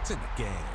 It's in the game.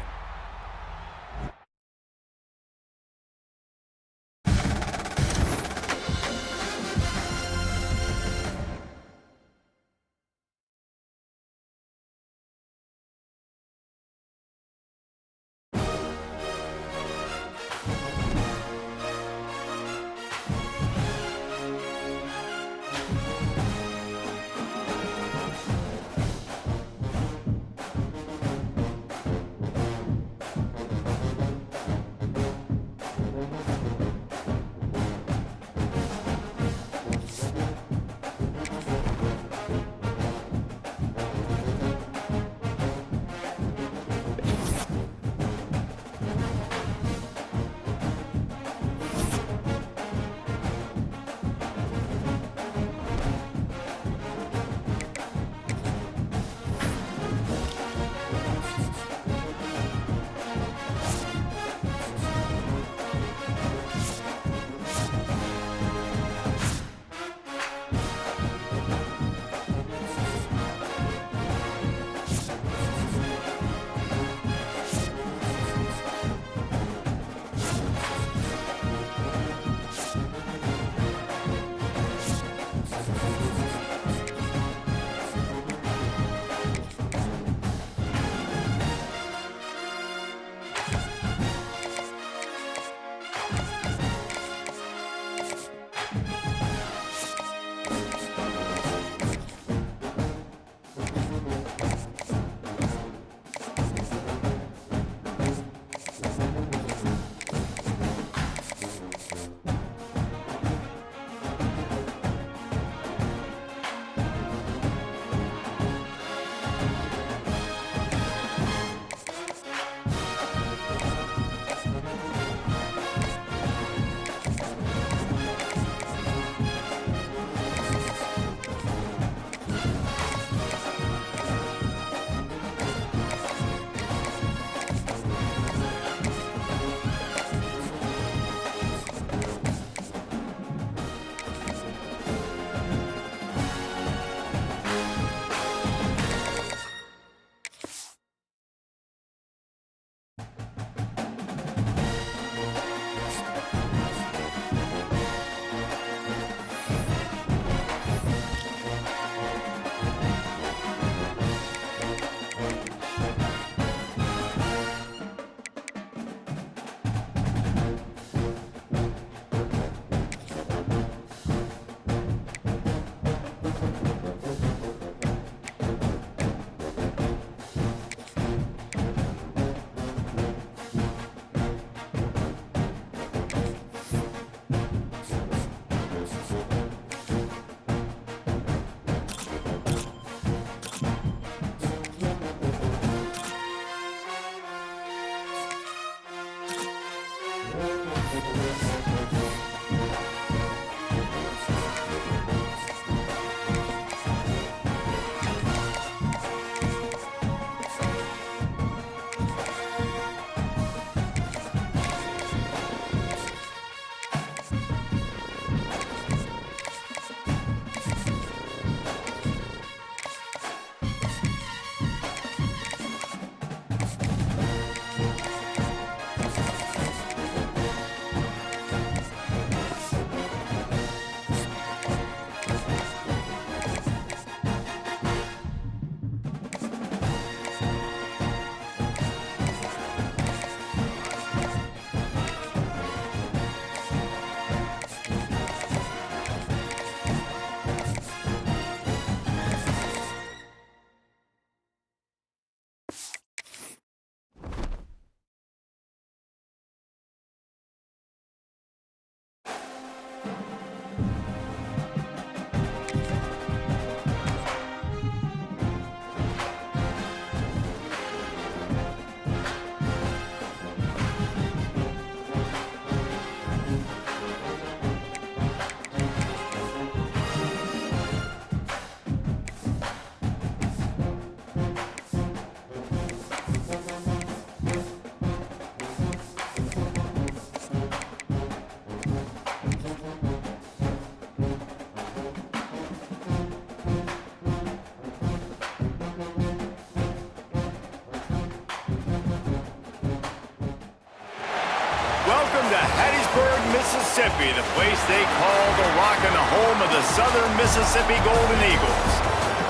Leesburg, Mississippi, the place they call the Rock and the home of the Southern Mississippi Golden Eagles.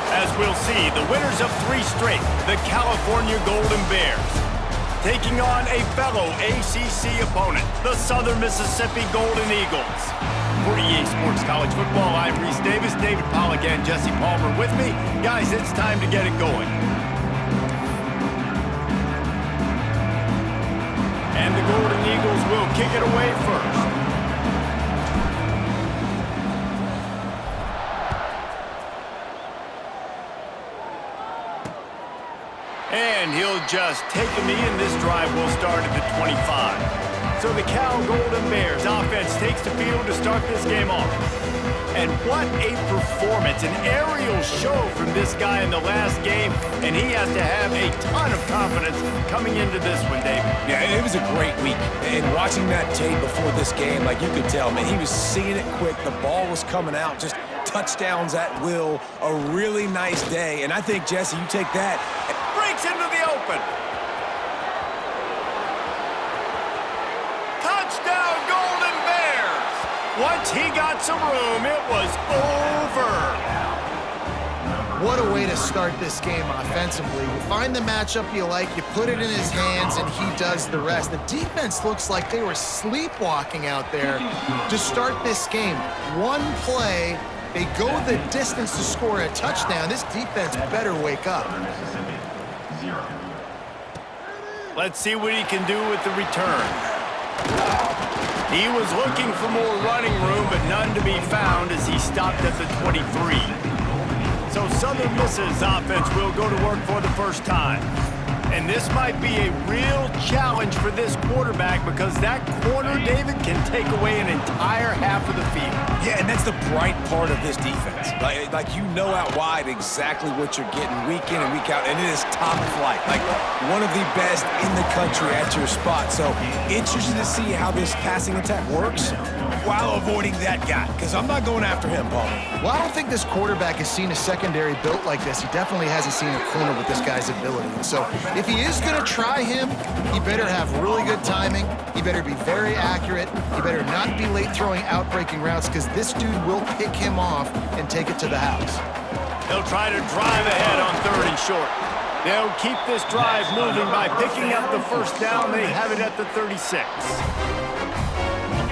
As we'll see, the winners of 3 straight, the California Golden Bears, taking on a fellow ACC opponent, the Southern Mississippi Golden Eagles. For EA Sports College Football, I'm Reese Davis, David Pollack, and Jesse Palmer with me. Guys, it's time to get it going. And the Golden Eagles will kick it away first. And he'll just take a knee, and this drive will start at the 25. So the Cal Golden Bears offense takes the field to start this game off. And what a performance, an aerial show from this guy in the last game, and he has to have a ton of confidence coming into this one, David. Yeah, it was a great week. And watching that tape before this game, like you could tell, man, he was seeing it quick. The ball was coming out, just touchdowns at will. A really nice day. And I think, Jesse, you take that. Breaks into the open. Touchdown, Golden Bears! Once he got some room, it was over. What a way to start this game offensively. You find the matchup you like, you put it in his hands, and he does the rest. The defense looks like they were sleepwalking out there to start this game. One play, they go the distance to score a touchdown. This defense better wake up. Let's see what he can do with the return. He was looking for more running room, but none to be found as he stopped at the 23. So Southern Miss's offense will go to work for the first time. And this might be a real challenge for this quarterback because that corner, David, can take away an entire half of the field. Yeah, and that's the bright part of this defense. Like you know out wide exactly what you're getting week in and week out, and it is top flight. Like one of the best in the country at your spot. So interested to see how this passing attack works while avoiding that guy, because I'm not going after him, Paul. Well, I don't think this quarterback has seen a secondary built like this. He definitely hasn't seen a corner with this guy's ability. And so if he is going to try him, he better have really good timing. He better be very accurate. He better not be late throwing out-breaking routes because this dude will pick him off and take it to the house. They'll try to drive ahead on 3rd and short. They'll keep this drive moving by picking up the first down. They have it at the 36.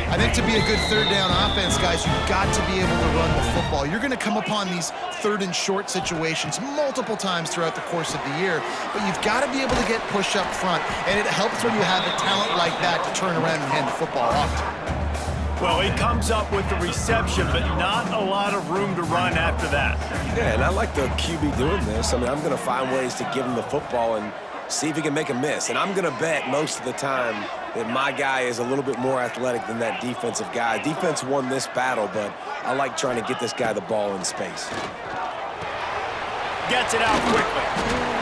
I think to be a good 3rd down offense, guys, you've got to be able to run the football. You're going to come upon these 3rd and short situations multiple times throughout the course of the year, but you've got to be able to get push up front, and it helps when you have a talent like that to turn around and hand the football off to. Well, he comes up with the reception, but not a lot of room to run after that. Yeah, and I like the QB doing this. I mean, I'm going to find ways to give him the football and see if he can make a miss. And I'm going to bet most of the time that my guy is a little bit more athletic than that defensive guy. Defense won this battle, but I like trying to get this guy the ball in space. Gets it out quickly.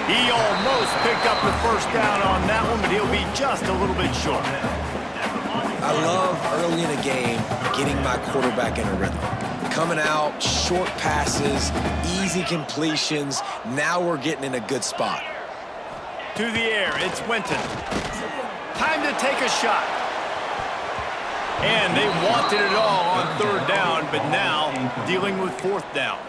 He almost picked up the first down on that one, but he'll be just a little bit short. I love early in a game getting my quarterback in a rhythm. Coming out, short passes, easy completions. Now we're getting in a good spot. To the air, it's Winton. Time to take a shot. And they wanted it all on 3rd down, but now dealing with 4th down.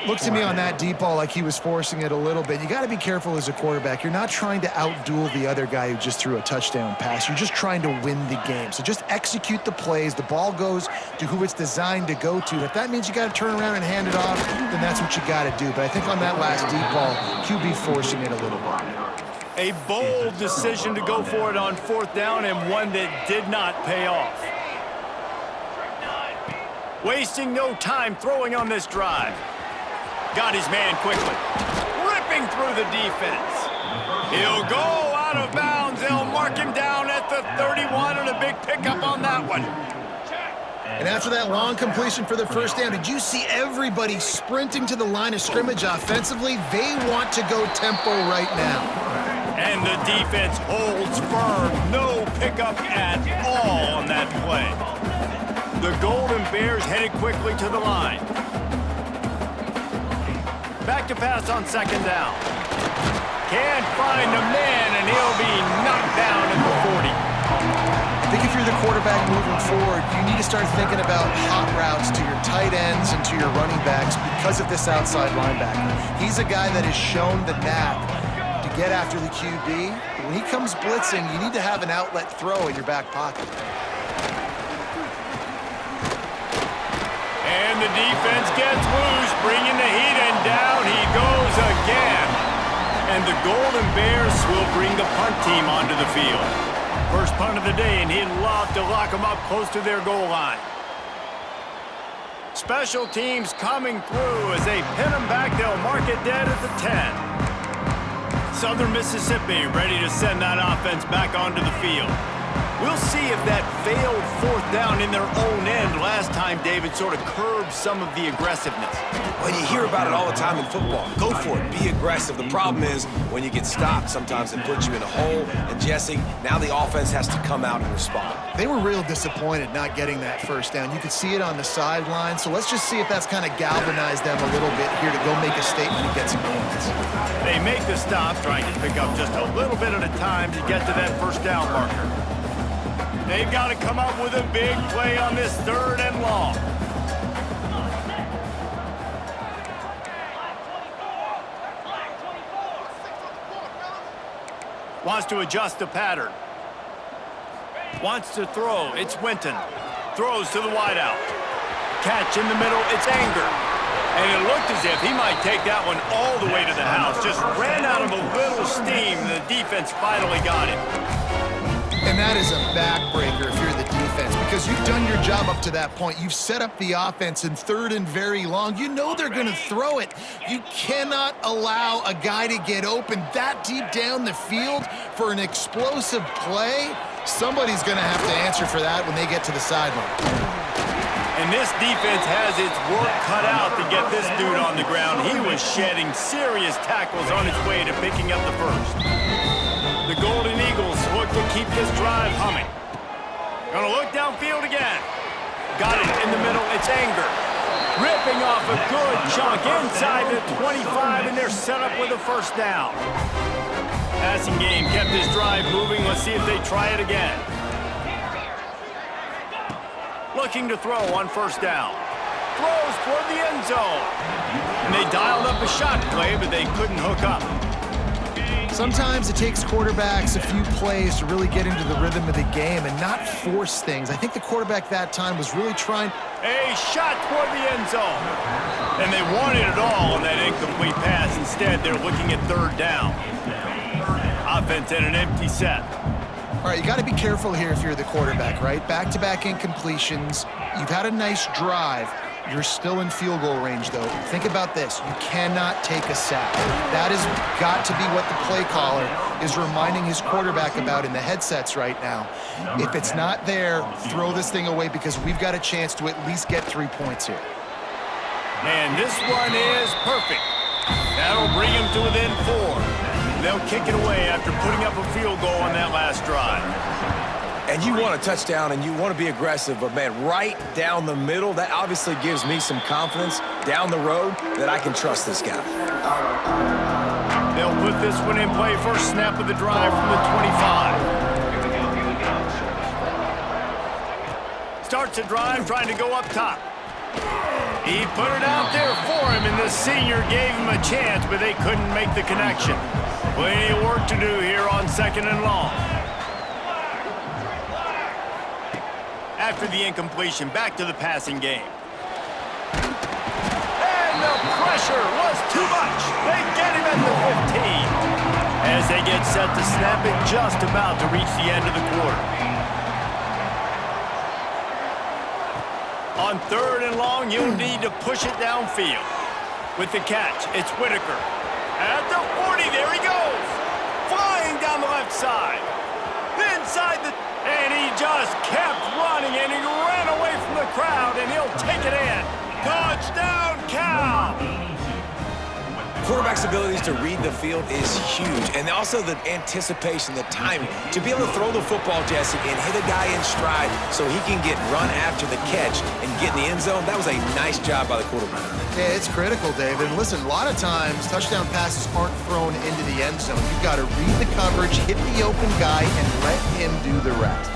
Looks to me on that deep ball like he was forcing it a little bit. You got to be careful as a quarterback. You're not trying to outduel the other guy who just threw a touchdown pass. You're just trying to win the game. So just execute the plays. The ball goes to who it's designed to go to. If that means you got to turn around and hand it off, then that's what you got to do. But I think on that last deep ball, QB forcing it a little bit. A bold decision to go for it on 4th down, and one that did not pay off. Wasting no time throwing on this drive. Got his man quickly. Ripping through the defense. He'll go out of bounds. They'll mark him down at the 31, and a big pickup on that one. And after that long completion for the first down, did you see everybody sprinting to the line of scrimmage offensively? They want to go tempo right now. And the defense holds firm. No pickup at all on that play. The Golden Bears headed quickly to the line. Back to pass on 2nd down. Can't find a man, and he'll be knocked down at the 40. think if you're the quarterback moving forward, you need to start thinking about hot routes to your tight ends and to your running backs because of this outside linebacker. He's a guy that has shown the knack to get after the QB. But when he comes blitzing, you need to have an outlet throw in your back pocket. And the defense gets loose, bringing the heat, and down he goes again. And the Golden Bears will bring the punt team onto the field. First punt of the day, and he'd love to lock them up close to their goal line. Special teams coming through as they pin them back. They'll mark it dead at the 10. Southern Mississippi ready to send that offense back onto the field. We'll see if that failed fourth down in their own end last time, David, sort of curbed some of the aggressiveness. Well, you hear about it all the time in football. Go for it. Be aggressive. The problem is when you get stopped, sometimes it puts you in a hole. And, Jesse, now the offense has to come out and respond. They were real disappointed not getting that first down. You could see it on the sideline. So let's just see if that's kind of galvanized them a little bit here to go make a statement and get some points. They make the stop, trying to pick up just a little bit at a time to get to that first down marker. They've got to come up with a big play on this 3rd and long. Wants to adjust the pattern. Wants to throw. It's Winton. Throws to the wideout. Catch in the middle. It's Anger. And it looked as if he might take that one all the way to the house. Just ran out of a little steam. The defense finally got it. And that is a backbreaker if you're the defense because you've done your job up to that point. You've set up the offense in 3rd and very long. You know they're going to throw it. You cannot allow a guy to get open that deep down the field for an explosive play. Somebody's going to have to answer for that when they get to the sideline. And this defense has its work cut out to get this dude on the ground. He was shedding serious tackles on his way to picking up the first. The Golden Eagles look to keep this drive humming. Gonna look downfield again. Got it in the middle. It's Anger. Ripping off a good chunk inside the 25, and they're set up with a first down. Passing game kept this drive moving. Let's see if they try it again. Looking to throw on first down. Throws toward the end zone. And they dialed up a shot play, but they couldn't hook up. Sometimes it takes quarterbacks a few plays to really get into the rhythm of the game and not force things. I think the quarterback that time was really trying. A shot toward the end zone. And they wanted it all on that incomplete pass. Instead, they're looking at 3rd down. Offense in an empty set. All right, you got to be careful here if you're the quarterback, right? Back-to-back incompletions. You've had a nice drive. You're still in field goal range, though. Think about this. You cannot take a sack. That has got to be what the play caller is reminding his quarterback about in the headsets right now. If it's not there, throw this thing away because we've got a chance to at least get 3 points here. And this one is perfect. That'll bring him to within 4. They'll kick it away after putting up a field goal on that last drive. And you want a touchdown and you want to be aggressive, but man, right down the middle, that obviously gives me some confidence down the road that I can trust this guy. They'll put this one in play. First snap of the drive from the 25. Starts the drive trying to go up top. He put it out there for him, and the senior gave him a chance, but they couldn't make the connection. Plenty of work to do here on 2nd and long. After the incompletion, back to the passing game. And the pressure was too much. They get him at the 15. As they get set to snap it, just about to reach the end of the quarter. On 3rd and long, you'll need to push it downfield. With the catch, it's Whitaker. At the 40, there he goes. Flying down the left side. Inside the... And he just kept running, and he ran away from the crowd, and he'll take it in. Touchdown, Cal! Quarterback's abilities to read the field is huge, and also the anticipation, the timing. To be able to throw the football, Jesse, and hit a guy in stride so he can get run after the catch and get in the end zone, that was a nice job by the quarterback. Yeah, it's critical, David. And listen, a lot of times, touchdown passes aren't thrown into the end zone. You've got to read the coverage, hit the open guy, and let him do the rest.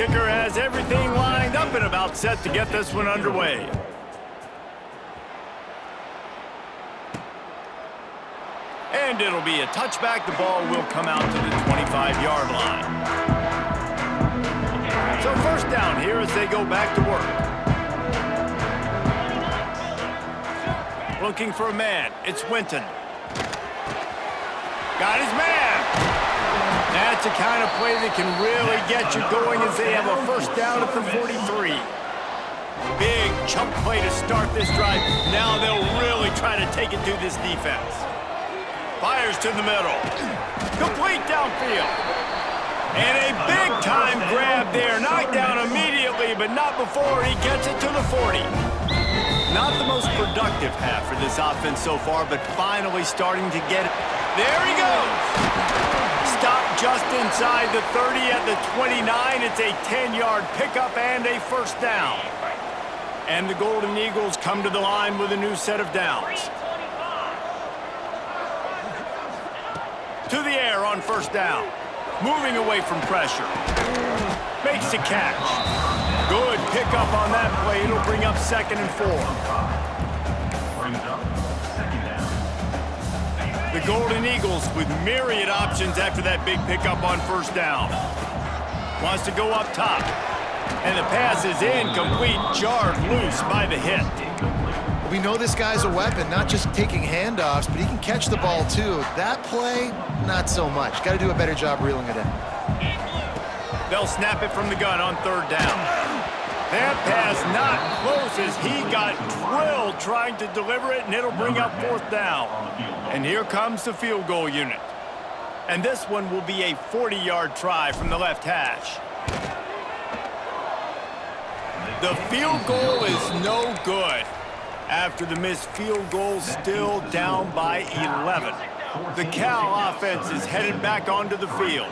kicker has everything lined up and about set to get this one underway. And it'll be a touchback. The ball will come out to the 25-yard line. So first down here as they go back to work. Looking for a man. It's Winton. Got his man. That's the kind of play that can really get you going as they have a first down at the 43. Big chunk play to start this drive. Now they'll really try to take it to this defense. Fires to the middle. Complete downfield. And a big-time grab there. Knocked down immediately, but not before he gets it to the 40. Not the most productive half for this offense so far, but finally starting to get it. There he goes. Stopped just inside the 30 at the 29. It's a 10-yard pickup and a first down. And the Golden Eagles come to the line with a new set of downs. To the air on first down. Moving away from pressure. Makes the catch. Good pickup on that play. It'll bring up 2nd and 4. The Golden Eagles with myriad options after that big pickup on first down. Wants to go up top. And the pass is incomplete, jarred loose by the hit. We know this guy's a weapon, not just taking handoffs, but he can catch the ball too. That play, not so much. Got to do a better job reeling it in. They'll snap it from the gun on third down. That pass not close as he got drilled trying to deliver it, and it'll bring up 4th down. And here comes the field goal unit. And this one will be a 40-yard try from the left hash. The field goal is no good. After the missed field goal, still down by 11. The Cal offense is headed back onto the field.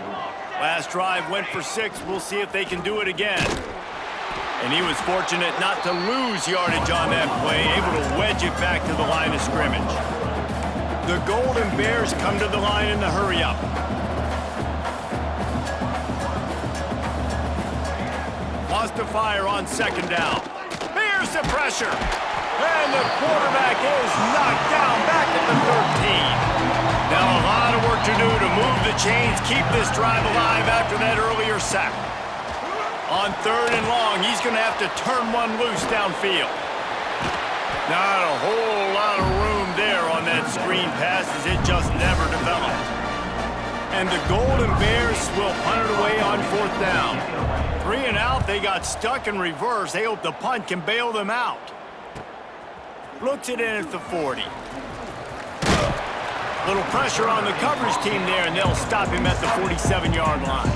Last drive went for 6. We'll see if they can do it again. And he was fortunate not to lose yardage on that play, able to wedge it back to the line of scrimmage. The Golden Bears come to the line in the hurry-up. Wants to fire on 2nd down. Here's the pressure. And the quarterback is knocked down back at the 13. Now a lot of work to do to move the chains, keep this drive alive after that earlier sack. On 3rd and long, he's going to have to turn one loose downfield. Not a whole lot of room there on that screen pass as it just never developed. And the Golden Bears will punt it away on 4th down. 3 and out, they got stuck in reverse. They hope the punt can bail them out. Looks it in at the 40. Little pressure on the coverage team there, and they'll stop him at the 47-yard line.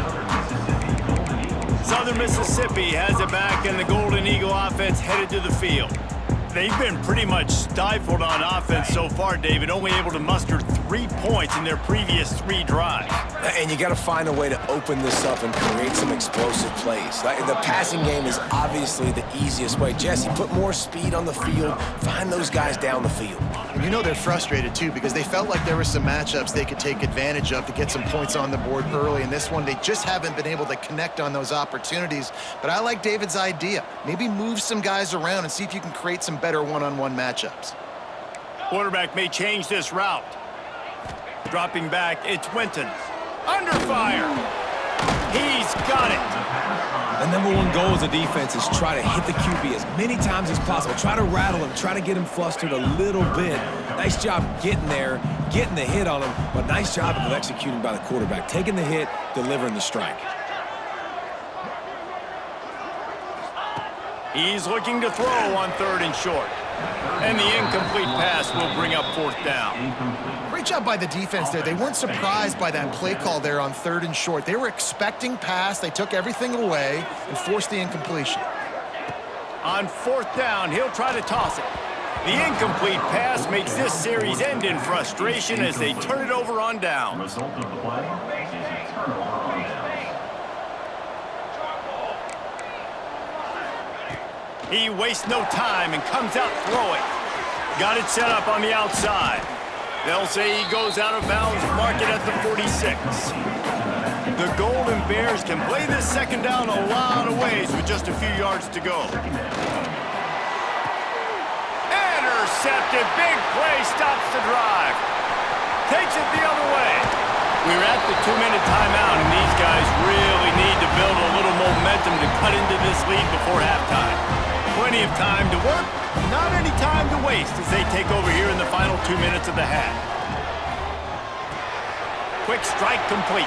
Southern Mississippi has it back, and the Golden Eagle offense headed to the field. They've been pretty much stifled on offense so far, David, only able to muster 3 points in their previous 3 drives. And you got to find a way to open this up and create some explosive plays. The passing game is obviously the easiest way. Jesse, put more speed on the field. Find those guys down the field. And you know they're frustrated too because they felt like there were some matchups they could take advantage of to get some points on the board early. In this one, they just haven't been able to connect on those opportunities. But I like David's idea. Maybe move some guys around and see if you can create some better one-on-one matchups. Quarterback may change this route. Dropping back, it's Winton. Under fire. He's got it. The number one goal as a defense is try to hit the QB as many times as possible. Try to rattle him. Try to get him flustered a little bit. Nice job getting there, getting the hit on him, but nice job of executing by the quarterback. Taking the hit, delivering the strike. He's looking to throw on 3rd and short. And the incomplete pass will bring up 4th down. Great job by the defense there. They weren't surprised by that play call there on 3rd and short. They were expecting pass. They took everything away and forced the incompletion. On 4th down, he'll try to toss it. The incomplete pass makes this series end in frustration as they turn it over on downs. He wastes no time and comes out throwing. Got it set up on the outside. They'll say he goes out of bounds, mark it at the 46. The Golden Bears can play this second down a lot of ways with just a few yards to go. Intercepted. Big play stops the drive. Takes it the other way. We're at the 2-minute timeout, and these guys really need to build a little momentum to cut into this lead before halftime. Plenty of time to work, not any time to waste as they take over here in the final 2 minutes of the half. Quick strike complete.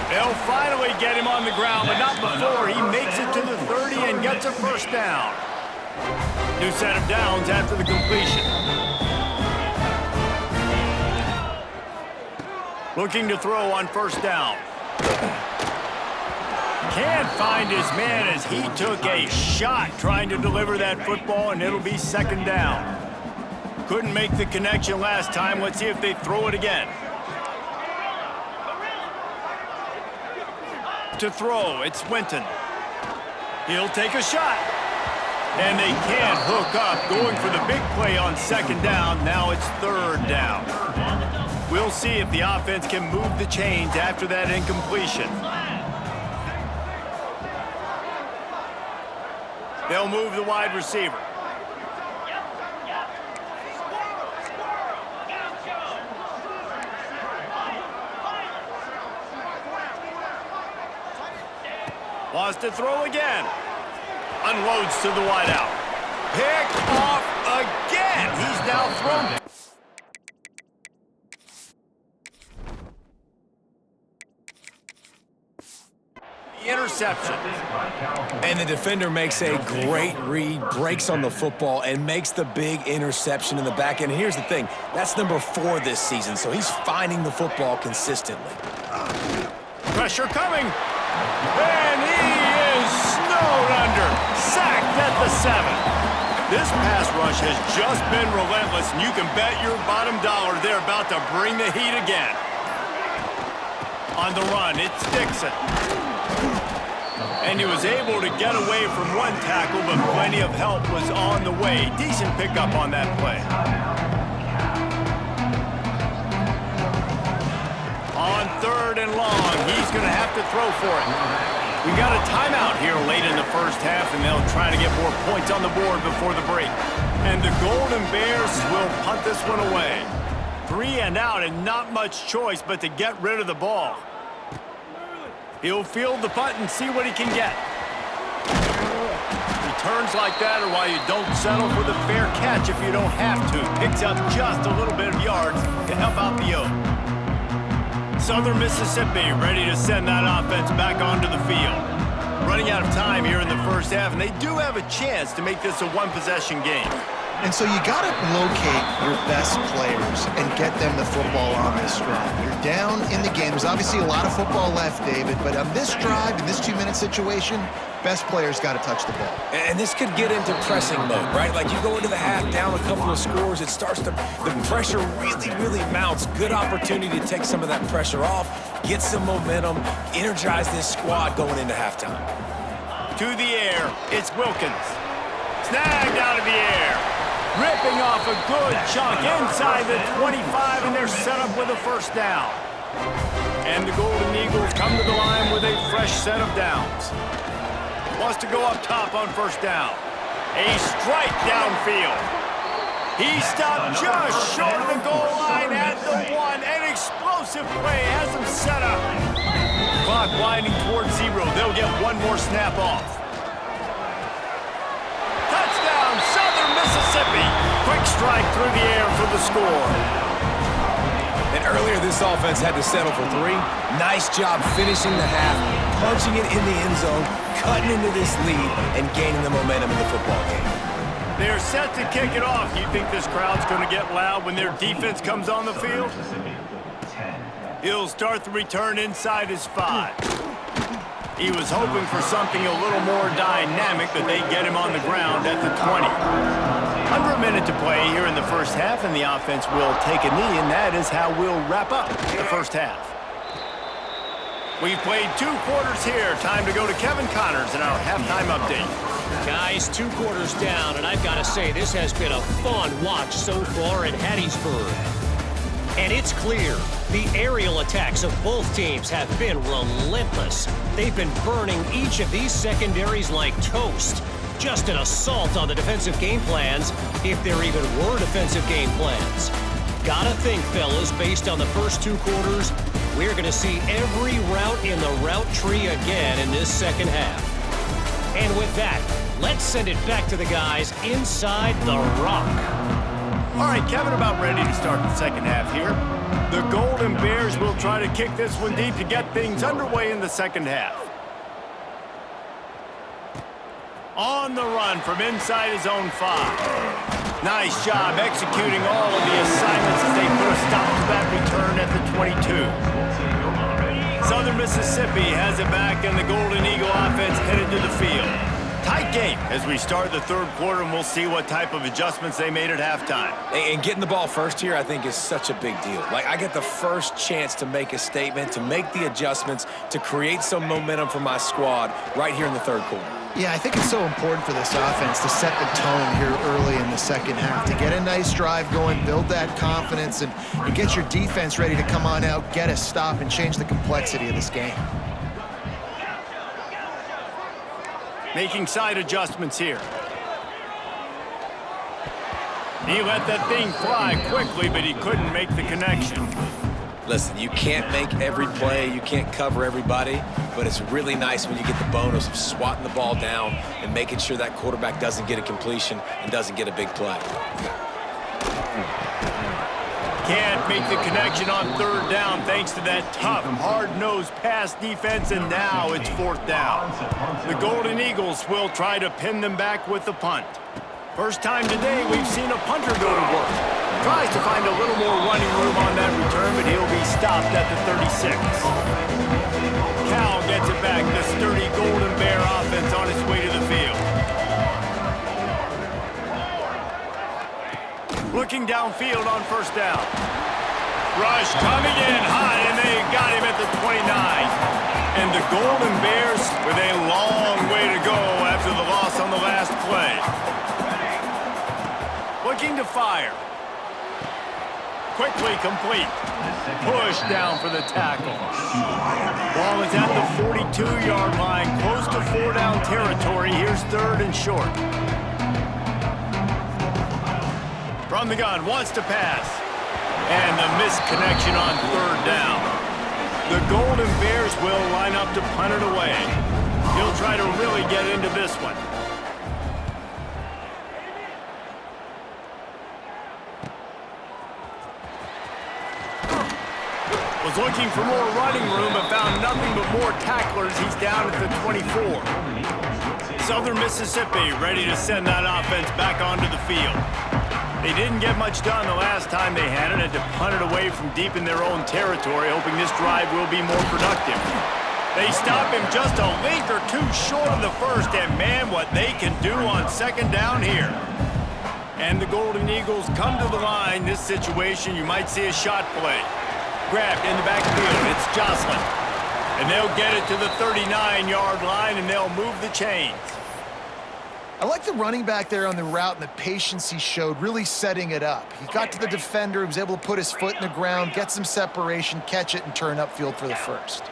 They'll finally get him on the ground, but not before he makes it to the 30 and gets a first down. New set of downs after the completion. Looking to throw on first down. Can't find his man as he took a shot trying to deliver that football, and it'll be second down. Couldn't make the connection last time. Let's see if they throw it again. To throw, it's Winton. He'll take a shot. And they can't hook up, going for the big play on second down. Now it's third down. We'll see if the offense can move the chains after that incompletion. They'll move the wide receiver. Wants to throw again. Unloads to the wideout. Picked off again. He's now thrown it. The interception. And the defender makes a great read, breaks on the football, and makes the big interception in the back end. Here's the thing. That's number 4 this season, so he's finding the football consistently. Pressure coming. And he is snowed under. Sacked at the 7. This pass rush has just been relentless, and you can bet your bottom dollar they're about to bring the heat again. On the run, it's Dixon. And he was able to get away from one tackle, but plenty of help was on the way. Decent pickup on that play. On third and long, he's going to have to throw for it. We got a timeout here late in the first half, and they'll try to get more points on the board before the break. And the Golden Bears will punt this one away. 3 and out, and not much choice but to get rid of the ball. He'll field the punt and see what he can get. Returns like that are why you don't settle for the fair catch if you don't have to. Picks up just a little bit of yards to help out the Oak. Southern Mississippi ready to send that offense back onto the field. Running out of time here in the first half, and they do have a chance to make this a one-possession game. And so you got to locate your best players and get them the football on this drive. You're down in the game. There's obviously a lot of football left, David, but on this drive, in this 2-minute situation, best players got to touch the ball. And this could get into pressing mode, right? Like you go into the half down a couple of scores, it starts to, the pressure really mounts. Good opportunity to take some of that pressure off, get some momentum, energize this squad going into halftime. To the air, it's Wilkins. Snagged out of the air. Ripping off a good chunk inside the 25, and they're set up with a first down. And the Golden Eagles come to the line with a fresh set of downs. Wants to go up top on first down. A strike downfield. He stopped just short of the goal line at the 1. An explosive play has him set up. Clock winding towards 0. They'll get one more snap off. Mississippi. Quick strike through the air for the score. And earlier this offense had to settle for 3. Nice job finishing the half, punching it in the end zone, cutting into this lead, and gaining the momentum in the football game. They're set to kick it off. You think this crowd's going to get loud when their defense comes on the field? He'll start the return inside his 5. He was hoping for something a little more dynamic, but they get him on the ground at the 20. Under a minute to play here in the first half, and the offense will take a knee, and that is how we'll wrap up the first half. We've played 2 quarters here. Time to go to Kevin Connors in our halftime update. Guys, 2 quarters down, and I've got to say, this has been a fun watch so far in Hattiesburg. And it's clear, the aerial attacks of both teams have been relentless. They've been burning each of these secondaries like toast. Just an assault on the defensive game plans, if there even were defensive game plans. Gotta think, fellas, based on the first 2 quarters, we're gonna see every route in the route tree again in this second half. And with that, let's send it back to the guys inside the Rock. All right, Kevin, about ready to start the second half here. The Golden Bears will try to kick this one deep to get things underway in the second half. On the run from inside his own 5. Nice job executing all of the assignments as they put a stop to that return at the 22. Southern Mississippi has it back, and the Golden Eagle offense headed to the field. Tight game as we start the third quarter, and we'll see what type of adjustments they made at halftime. And getting the ball first here, I think, is such a big deal. Like, I get the first chance to make a statement, to make the adjustments, to create some momentum for my squad right here in the third quarter. Yeah, I think it's so important for this offense to set the tone here early in the second half, to get a nice drive going, build that confidence, and get your defense ready to come on out, get a stop, and change the complexity of this game. Making side adjustments here. He let that thing fly quickly, but he couldn't make the connection. Listen, you can't make every play, you can't cover everybody, but it's really nice when you get the bonus of swatting the ball down and making sure that quarterback doesn't get a completion and doesn't get a big play. Can't make the connection on third down thanks to that tough, hard-nosed pass defense, and now it's fourth down. The Golden Eagles will try to pin them back with the punt. First time today we've seen a punter go to work. Tries to find a little more running room on that return, but he'll be stopped at the 36. Cal gets it back, the sturdy Golden Bear offense on its way to the field. Looking downfield on first down. Rush coming in hot, and they got him at the 29. And the Golden Bears with a long way to go after the loss on the last play. Looking to fire. Quickly complete. Push down for the tackle. Ball is at the 42-yard line, close to 4-down territory. Here's third and short. From the gun, wants to pass. And the missed connection on third down. The Golden Bears will line up to punt it away. He'll try to really get into this one. Was looking for more running room, but found nothing but more tacklers. He's down at the 24. Southern Mississippi ready to send that offense back onto the field. They didn't get much done the last time they had it, and to punt it away from deep in their own territory, hoping this drive will be more productive. They stop him just a link or two short of the first, and man, what they can do on second down here. And the Golden Eagles come to the line. This situation, you might see a shot play. Grabbed in the backfield, it's Jocelyn. And they'll get it to the 39-yard line, and they'll move the chains. I like the running back there on the route and the patience he showed, really setting it up. He got to the defender, he was able to put his foot in the ground, get some separation, catch it, and turn upfield for the first.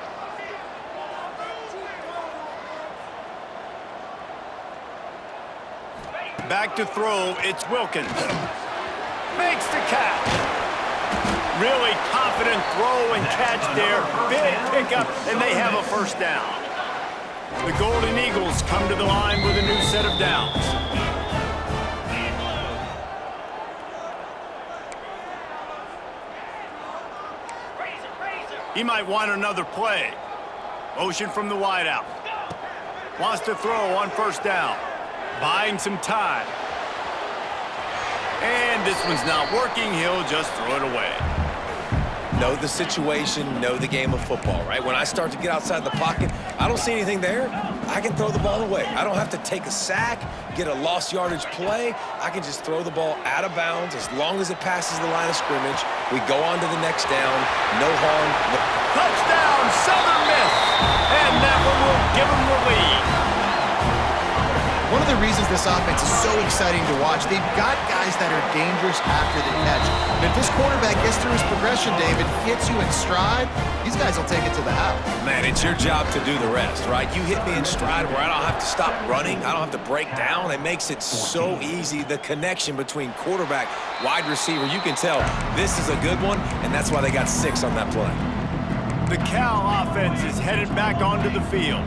Back to throw, it's Wilkins. Makes the catch. Really confident throw and catch there. Big pickup, and they have a first down. The Golden Eagles come to the line with a new set of downs. He might want another play. Motion from the wideout. Wants to throw on first down. Buying some time. And this one's not working. He'll just throw it away. Know the situation, know the game of football, right? When I start to get outside the pocket, I don't see anything there, I can throw the ball away. I don't have to take a sack, get a lost yardage play. I can just throw the ball out of bounds as long as it passes the line of scrimmage. We go on to the next down, no harm. Touchdown, Southern Miss! And that one will give them the lead. one of the reasons this offense is so exciting to watch. They've got guys that are dangerous after the catch. And if this quarterback gets through his progression, David, gets you in stride, these guys will take it to the house. Man, it's your job to do the rest, right? You hit me in stride where I don't have to stop running. I don't have to break down. It makes it so easy. The connection between quarterback, wide receiver, you can tell this is a good one, and that's why they got 6 on that play. The Cal offense is headed back onto the field.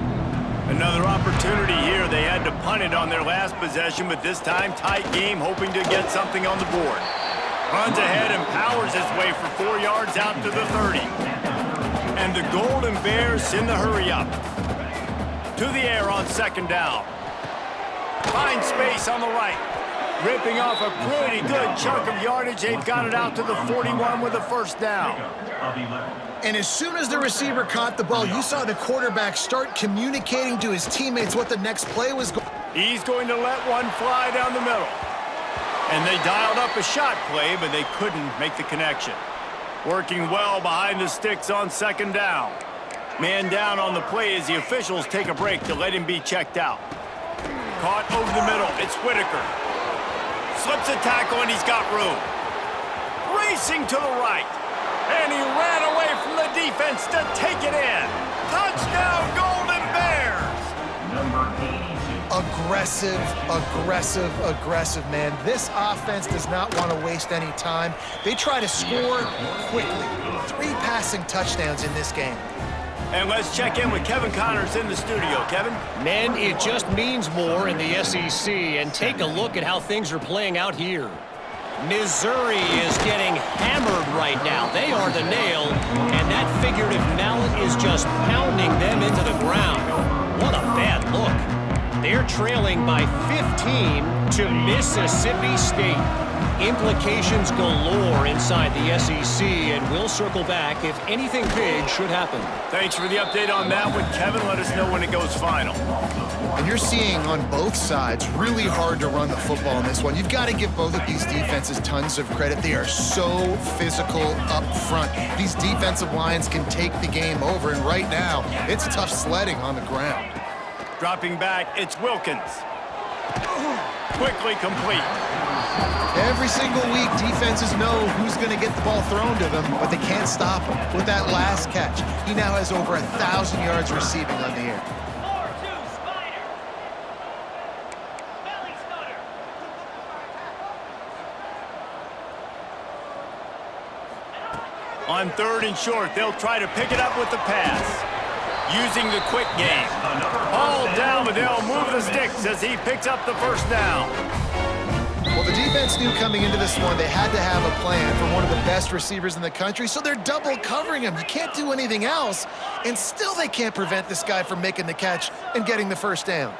Another opportunity here. They had to punt it on their last possession, but this time tight game, hoping to get something on the board. Runs ahead and powers his way for 4 yards out to the 30. And the Golden Bears send the hurry up. To the air on second down. Finds space on the right. Ripping off a pretty good chunk of yardage. They've got it out to the 41 with a first down. And as soon as the receiver caught the ball, you saw the quarterback start communicating to his teammates what the next play was going. He's going to let one fly down the middle. And they dialed up a shot play, but they couldn't make the connection. Working well behind the sticks on second down. Man down on the play as the officials take a break to let him be checked out. Caught over the middle. It's Whitaker. Slips a tackle and he's got room. Racing to the right. And he ran away from the defense to take it in. Touchdown, Golden Bears! Number 82. Aggressive, man. This offense does not want to waste any time. They try to score quickly. 3 passing touchdowns in this game. And let's check in with Kevin Connors in the studio. Kevin? Men, it just means more in the SEC, and take a look at how things are playing out here. Missouri is getting hammered right now. They are the nail, and that figurative mallet is just pounding them into the ground. What a bad look. They're trailing by 15 to Mississippi State. Implications galore inside the SEC, and we'll circle back if anything big should happen. Thanks for the update on that one, Kevin. Let us know when it goes final. And you're seeing on both sides really hard to run the football in this one. You've got to give both of these defenses tons of credit. They are so physical up front. These defensive lines can take the game over, and right now, it's tough sledding on the ground. Dropping back, it's Wilkins. Quickly complete. Every single week, defenses know who's going to get the ball thrown to them, but they can't stop him. With that last catch, he now has over 1,000 yards receiving on the air. On 3rd and short, they'll try to pick it up with the pass. Using the quick game. All down, but they'll move the sticks as he picks up the first down. Well, the defense knew coming into this one they had to have a plan for one of the best receivers in the country, so they're double covering him. You can't do anything else, and still they can't prevent this guy from making the catch and getting the first down.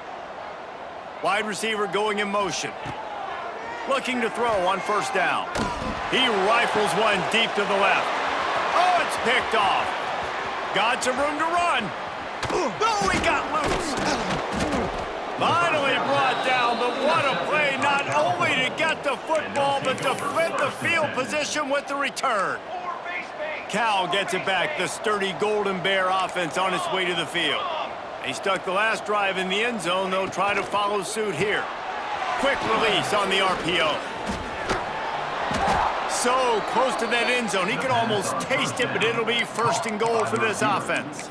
Wide receiver going in motion. Looking to throw on first down. He rifles one deep to the left. Oh, it's picked off. Got some room to run. Oh, he got loose. Finally brought down, but what a play, not only to get the football, but to flip the field position with the return. Cal gets it back, the sturdy Golden Bear offense on its way to the field. They stuck the last drive in the end zone. They'll try to follow suit here. Quick release on the RPO. So close to that end zone. He could almost taste it, but it'll be 1st and goal for this offense.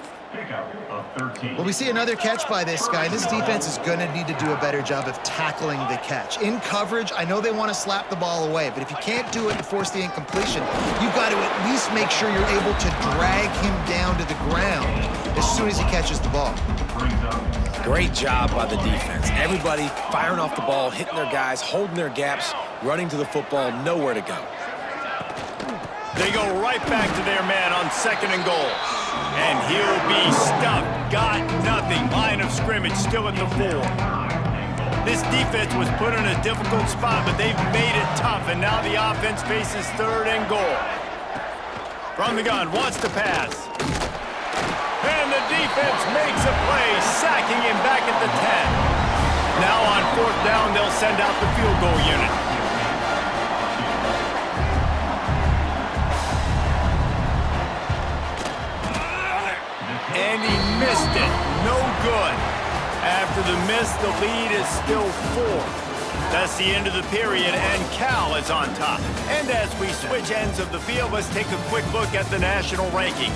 Well, we see another catch by this guy. This defense is going to need to do a better job of tackling the catch. In coverage, I know they want to slap the ball away, but if you can't do it and force the incompletion, you've got to at least make sure you're able to drag him down to the ground as soon as he catches the ball. Great job by the defense. Everybody firing off the ball, hitting their guys, holding their gaps, running to the football, nowhere to go. They go right back to their man on 2nd and goal. And he'll be stuffed. Got nothing. Line of scrimmage still at the 4. This defense was put in a difficult spot, but they've made it tough, and now the offense faces 3rd and goal. From the gun, wants to pass. And the defense makes a play, sacking him back at the 10. Now on 4th down, they'll send out the field goal unit. And he missed it. No good. After the miss, the lead is still 4. That's the end of the period, and Cal is on top. And as we switch ends of the field, let's take a quick look at the national rankings.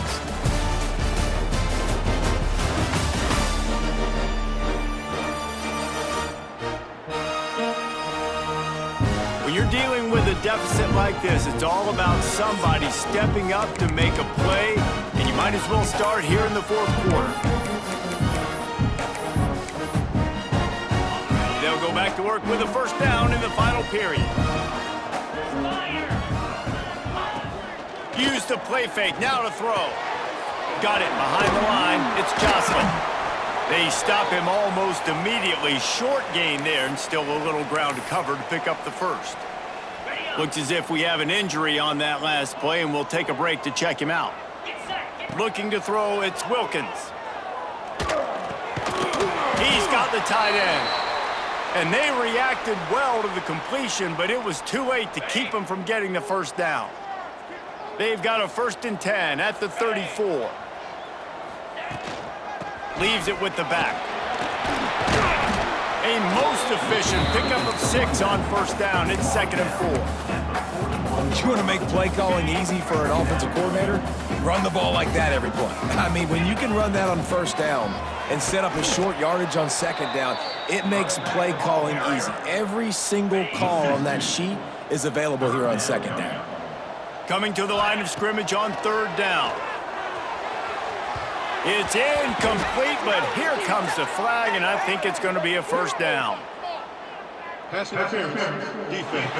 When you're dealing with a deficit like this, it's all about somebody stepping up to make a play, and you might as well start here in the 4th quarter. They'll go back to work with a first down in the final period. Use the play fake, now to throw. Got it behind the line, it's Jocelyn. They stop him almost immediately. Short gain there, and still a little ground to cover to pick up the first. Looks as if we have an injury on that last play, and we'll take a break to check him out. Looking to throw, it's Wilkins. He's got the tight end. And they reacted well to the completion, but it was too late to keep him from getting the first down. They've got a 1st and 10 at the 34. Leaves it with the back. A most efficient pickup of 6 on first down. It's 2nd and 4. You want to make play calling easy for an offensive coordinator? Run the ball like that every play. I mean, when you can run that on first down and set up a short yardage on 2nd down, it makes play calling easy. Every single call on that sheet is available here on 2nd down. Coming to the line of scrimmage on 3rd down. It's incomplete, but here comes the flag, and I think it's going to be a first down. Pass interference, defense.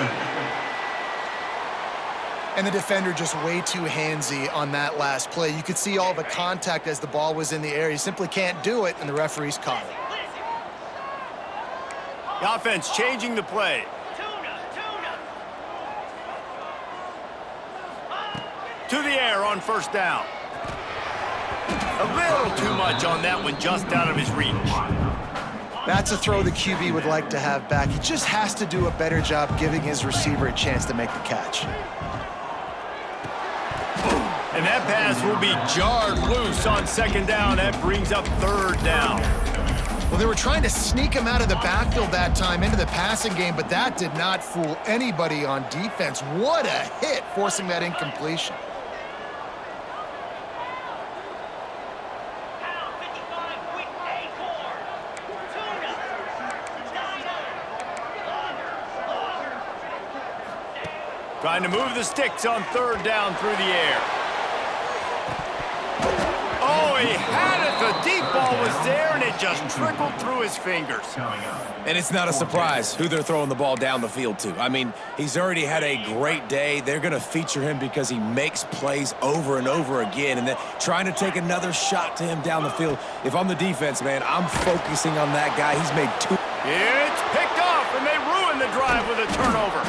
And the defender just way too handsy on that last play. You could see all the contact as the ball was in the air. He simply can't do it, and the referees caught it. The offense changing the play. To the air on first down. A little too much on that one, just out of his reach. That's a throw the QB would like to have back. He just has to do a better job giving his receiver a chance to make the catch. And that pass will be jarred loose on 2nd down. That brings up 3rd down. Well, they were trying to sneak him out of the backfield that time into the passing game, but that did not fool anybody on defense. What a hit, forcing that incompletion. Trying to move the sticks on 3rd down through the air. Oh, he had it. The deep ball was there, and it just trickled through his fingers. And it's not a surprise who they're throwing the ball down the field to. I mean, he's already had a great day. They're going to feature him because he makes plays over and over again, and then trying to take another shot to him down the field. If I'm the defense, man, I'm focusing on that guy. He's made 2. It's picked off, and they ruin the drive with a turnover.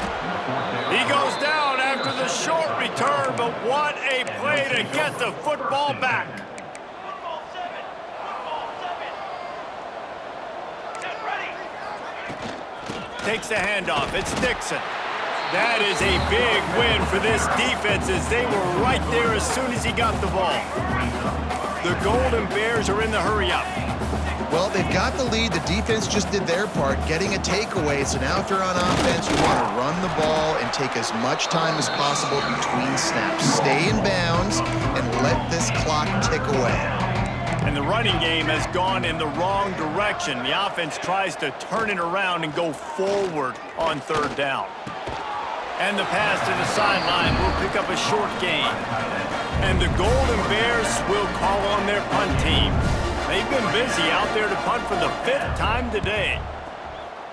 He goes down after the short return, but what a play to get the football back. Takes the handoff. It's Dixon. That is a big win for this defense, as they were right there as soon as he got the ball. The Golden Bears are in the hurry-up. Well, they've got the lead. The defense just did their part, getting a takeaway. So now if you're on offense, you want to run the ball and take as much time as possible between snaps. Stay in bounds and let this clock tick away. And the running game has gone in the wrong direction. The offense tries to turn it around and go forward on 3rd down. And the pass to the sideline will pick up a short gain. And the Golden Bears will call on their punt team. They've been busy out there to punt for the 5th time today.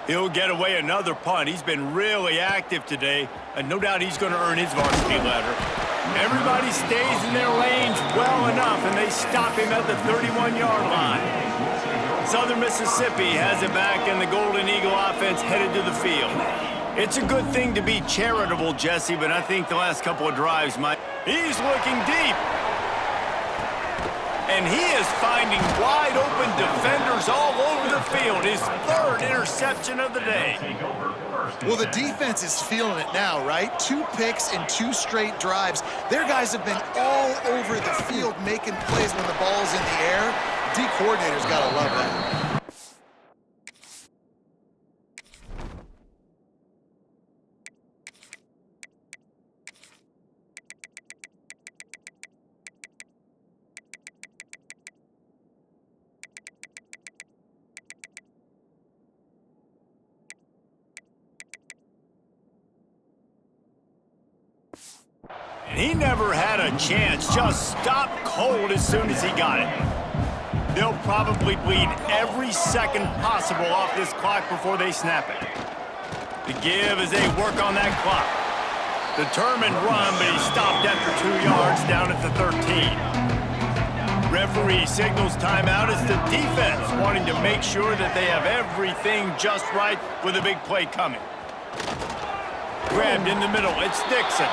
He'll get away another punt. He's been really active today, and no doubt he's going to earn his varsity letter. Everybody stays in their lanes well enough, and they stop him at the 31-yard line. Southern Mississippi has it back, and the Golden Eagle offense headed to the field. It's a good thing to be charitable, Jesse, but I think the last couple of drives might... He's looking deep. And he is finding wide-open defenders all over the field. His 3rd interception of the day. Well, the defense is feeling it now, right? 2 picks in 2 straight drives. Their guys have been all over the field making plays when the ball's in the air. D coordinator's got to love that. And he never had a chance, just stopped cold as soon as he got it. They'll probably bleed every second possible off this clock before they snap it. The give as they work on that clock. Determined run, but he stopped after 2 yards down at the 13. Referee signals timeout. It's the defense wanting to make sure that they have everything just right with a big play coming. Grabbed in the middle, it's Dixon.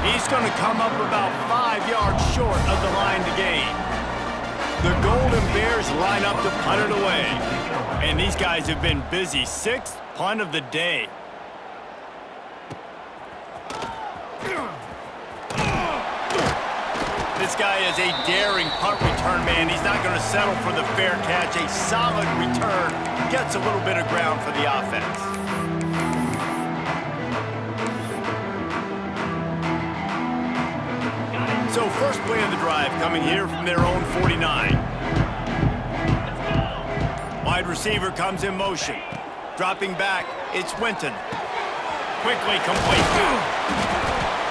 He's going to come up about 5 yards short of the line to gain. The Golden Bears line up to punt it away. And these guys have been busy. 6th punt of the day. This guy is a daring punt return man. He's not going to settle for the fair catch. A solid return gets a little bit of ground for the offense. So first play of the drive coming here from their own 49. Wide receiver comes in motion. Dropping back, it's Winton. Quickly complete.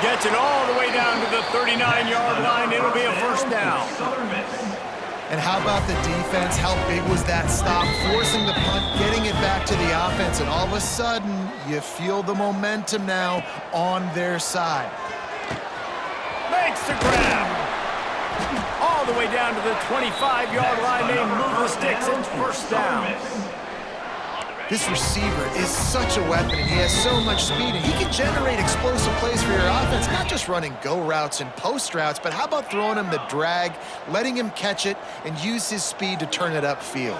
Gets it all the way down to the 39-yard line. It'll be a first down. And how about the defense? How big was that stop? Forcing the punt, getting it back to the offense, and all of a sudden, you feel the momentum now on their side. Makes the grab. All the way down to the 25-yard line. They move the sticks. It's first down. This receiver is such a weapon, and he has so much speed, and he can generate explosive plays for your offense, not just running go routes and post routes, but how about throwing him the drag, letting him catch it, and use his speed to turn it upfield.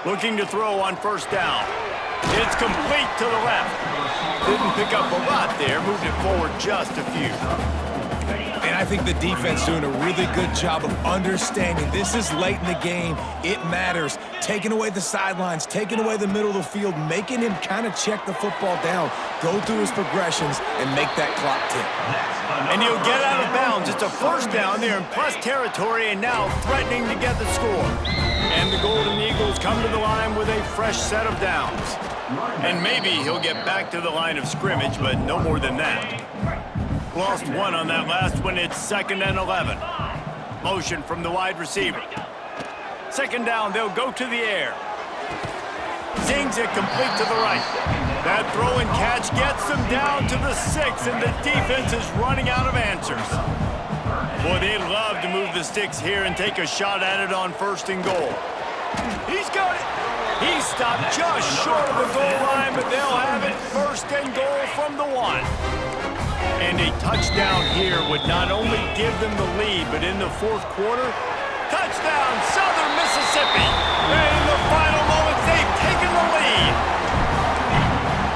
Looking to throw on first down. It's complete to the left. Didn't pick up a lot there, moved it forward just a few. And I think the defense doing a really good job of understanding this is late in the game. It matters. Taking away the sidelines, taking away the middle of the field, making him kind of check the football down, go through his progressions, and make that clock tick. And he'll get out of bounds. It's a first down. They're in plus territory and now threatening to get the score. And the Golden Eagles come to the line with a fresh set of downs. And maybe he'll get back to the line of scrimmage, but no more than that. Lost one on that last one. It's 2nd and 11. Motion from the wide receiver. Second down, they'll go to the air. Zings it complete to the right. That throw and catch gets them down to the 6, and the defense is running out of answers. Boy, they'd love to move the sticks here and take a shot at it on 1st and goal. He's got it. He stopped just short of the goal line, but they'll have it 1st and goal from the 1. And a touchdown here would not only give them the lead, but in the 4th quarter, touchdown, Southern Mississippi. And in the final moments, they've taken the lead.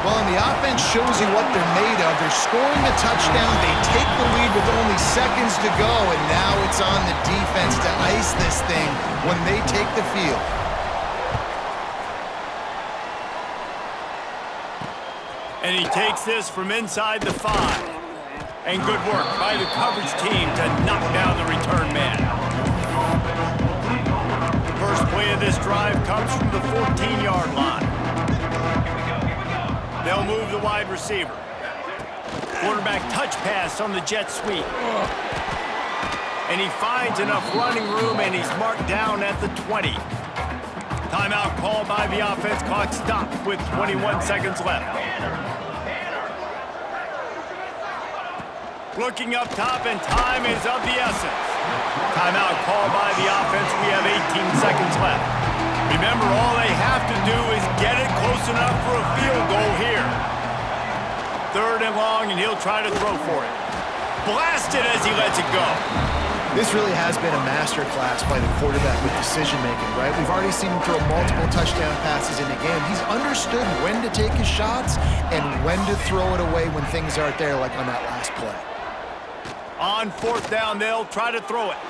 Well, and the offense shows you what they're made of. They're scoring a touchdown. They take the lead with only seconds to go, and now it's on the defense to ice this thing when they take the field. And he takes this from inside the 5. And good work by the coverage team to knock down the return man. First play of this drive comes from the 14-yard line. They'll move the wide receiver. Quarterback touch pass on the jet sweep. And he finds enough running room, and he's marked down at the 20. Timeout called by the offense. Clock stopped with 21 seconds left. Looking up top, and time is of the essence. Timeout called by the offense. We have 18 seconds left. Remember, all they have to do is get it close enough for a field goal here. 3rd and long, and he'll try to throw for it. Blasted as he lets it go. This really has been a master class by the quarterback with decision-making, right? We've already seen him throw multiple touchdown passes in the game. He's understood when to take his shots and when to throw it away when things aren't there, like on that last play. On 4th down, they'll try to throw it.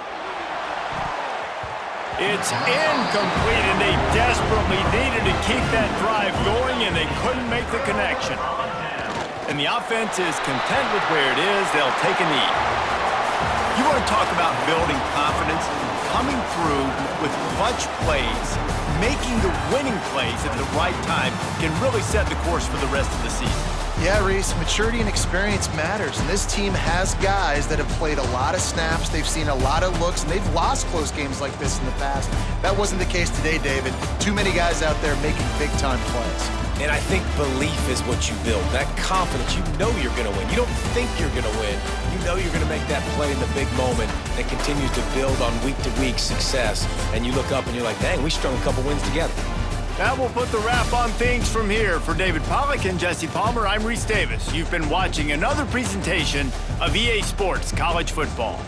It's incomplete, and they desperately needed to keep that drive going, and they couldn't make the connection. And the offense is content with where it is. They'll take a knee. You want to talk about building confidence? Coming through with clutch plays, making the winning plays at the right time can really set the course for the rest of the season. Yeah, Reese, maturity and experience matters, and this team has guys that have played a lot of snaps, they've seen a lot of looks, and they've lost close games like this in the past. That wasn't the case today, David. Too many guys out there making big-time plays. And I think belief is what you build, that confidence. You know you're going to win. You don't think you're going to win. You know you're going to make that play in the big moment that continues to build on week-to-week success. And you look up and you're like, dang, we strung a couple wins together. That will put the wrap on things from here. For David Pollack and Jesse Palmer, I'm Reese Davis. You've been watching another presentation of EA Sports College Football.